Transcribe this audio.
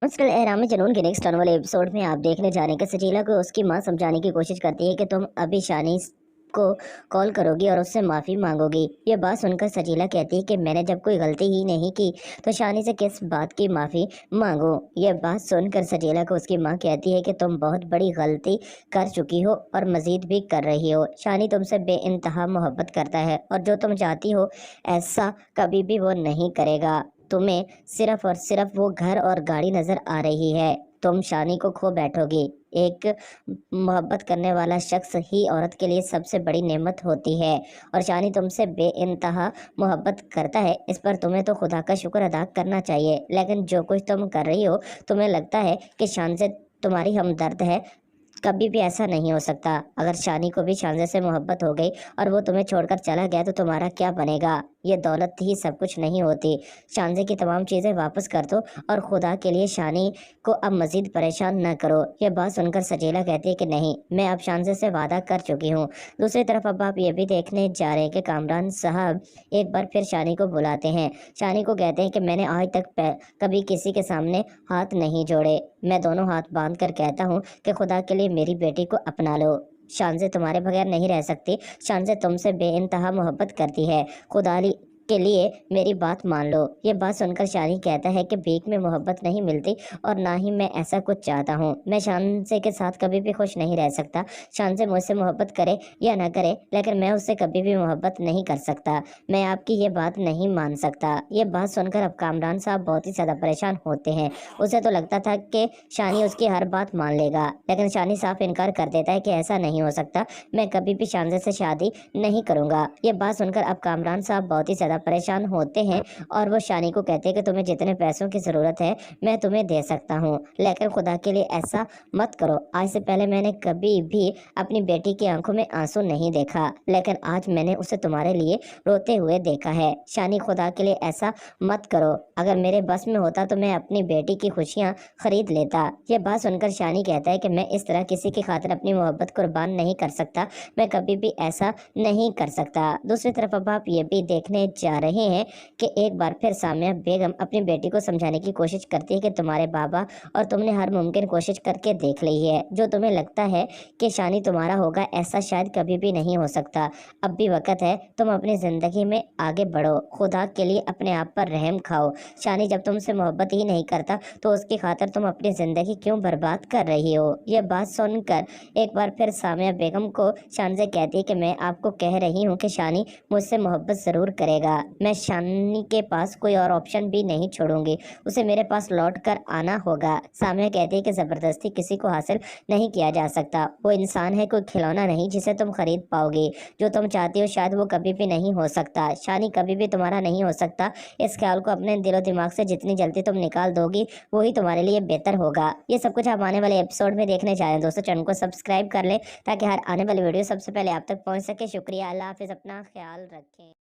मुश्किल एहराम जुनून के नेक्स्ट आने वाले एपिसोड में आप देखने जा रहे हैं कि सजीला को उसकी माँ समझाने की कोशिश करती है कि तुम अभी शानी को कॉल करोगी और उससे माफ़ी मांगोगी। ये बात सुनकर सजीला कहती है कि मैंने जब कोई गलती ही नहीं की तो शानी से किस बात की माफ़ी मांगो। ये बात सुनकर सजीला को उसकी माँ कहती है कि तुम बहुत बड़ी गलती कर चुकी हो और मज़ीद भी कर रही हो। शानी तुमसे बेइंतहा मोहब्बत करता है और जो तुम चाहती हो ऐसा कभी भी वो नहीं करेगा। तुम्हें सिर्फ और सिर्फ वो घर और गाड़ी नजर आ रही है। तुम शानी को खो बैठोगी। एक मोहब्बत करने वाला शख्स ही औरत के लिए सबसे बड़ी नेमत होती है और शानी तुमसे बेइंतहा मोहब्बत करता है। इस पर तुम्हें तो खुदा का शुक्र अदा करना चाहिए, लेकिन जो कुछ तुम कर रही हो तुम्हें लगता है कि शान से तुम्हारी हमदर्द है। कभी भी ऐसा नहीं हो सकता। अगर शानी को भी शानजे से मोहब्बत हो गई और वो तुम्हें छोड़कर चला गया तो तुम्हारा क्या बनेगा? ये दौलत ही सब कुछ नहीं होती। शानजे की तमाम चीज़ें वापस कर दो और खुदा के लिए शानी को अब मजीद परेशान न करो। ये बात सुनकर सजेला कहती है कि नहीं, मैं अब शानजे से वादा कर चुकी हूँ। दूसरी तरफ अब आप ये भी देखने जा रहे हैं कि कामरान साहब एक बार फिर शानी को बुलाते हैं। शानी को कहते हैं कि मैंने आज तक कभी किसी के सामने हाथ नहीं जोड़े। मैं दोनों हाथ बांध कर कहता हूँ कि खुदा के लिए मेरी बेटी को अपना लो। शानजे तुम्हारे बगैर नहीं रह सकती। शानजे तुमसे बेइंतहा मोहब्बत करती है। खुदा के लिए मेरी बात मान लो। ये बात सुनकर शानी कहता है कि भीख में मोहब्बत नहीं मिलती और ना ही मैं ऐसा कुछ चाहता हूँ। मैं शानजे के साथ कभी भी खुश नहीं रह सकता। शानजे मुझसे मोहब्बत करे या ना करे, लेकिन मैं उससे कभी भी मोहब्बत नहीं कर सकता। मैं आपकी ये बात नहीं मान सकता। ये बात सुनकर अब कामरान साहब बहुत ही ज़्यादा परेशान होते हैं। उसे तो लगता था कि शानी उसकी हर बात मान लेगा, लेकिन शानी साफ इनकार कर देता है कि ऐसा नहीं हो सकता। मैं कभी भी शानजे से शादी नहीं करूंगा। ये बात सुनकर अब कामरान साहब बहुत ही ज़्यादा परेशान होते हैं और वो शानी को कहते हैं कि तुम्हें जितने पैसों की ज़रूरत है मैं तुम्हें दे सकता हूँ, लेकिन खुदा के लिए ऐसा मत करो। आज से पहले मैंने कभी भी अपनी बेटी की आंखों में आंसू नहीं देखा, लेकिन आज मैंने उसे तुम्हारे लिए रोते हुए देखा है। शानी, खुदा के लिए ऐसा मत करो। अगर मेरे बस में होता तो मैं अपनी बेटी की खुशियाँ खरीद लेता। यह बात सुनकर शानी कहता है कि मैं इस तरह किसी की खातिर अपनी मोहब्बत कुर्बान नहीं कर सकता। मैं कभी भी ऐसा नहीं कर सकता। दूसरी तरफ अब आप ये भी देखने जा रहे हैं कि एक बार फिर सामिया बेगम अपनी बेटी को समझाने की कोशिश करती है कि तुम्हारे बाबा और तुमने हर मुमकिन कोशिश करके देख ली है। जो तुम्हें लगता है कि शानी तुम्हारा होगा, ऐसा शायद कभी भी नहीं हो सकता। अब भी वक्त है, तुम अपनी जिंदगी में आगे बढ़ो। खुदा के लिए अपने आप पर रहम खाओ। शानी जब तुमसे मोहब्बत ही नहीं करता तो उसकी खातिर तुम अपनी जिंदगी क्यों बर्बाद कर रही हो? यह बात सुनकर एक बार फिर सामिया बेगम को शानजे कहती है कि मैं आपको कह रही हूँ कि शानी मुझसे मोहब्बत जरूर करेगा। मैं शानी के पास कोई और ऑप्शन भी नहीं छोड़ूंगी। उसे मेरे पास लौट कर आना होगा। सामिया कहती है कि जबरदस्ती किसी को हासिल नहीं किया जा सकता। वो इंसान है, कोई खिलौना नहीं जिसे तुम खरीद पाओगे। जो तुम चाहती हो शायद वो कभी भी नहीं हो सकता। शानी कभी भी तुम्हारा नहीं हो सकता। इस ख्याल को अपने दिलो दिमाग से जितनी जल्दी तुम निकाल दोगी वही तुम्हारे लिए बेहतर होगा। ये सब कुछ आप आने वाले एपिसोड में देखने जा रहे हैं। दोस्तों, चैनल को सब्सक्राइब कर लें ताकि हर आने वाली वीडियो सबसे पहले आप तक पहुंच सके। शुक्रिया। अल्लाह हाफिज़। अपना ख्याल रखें।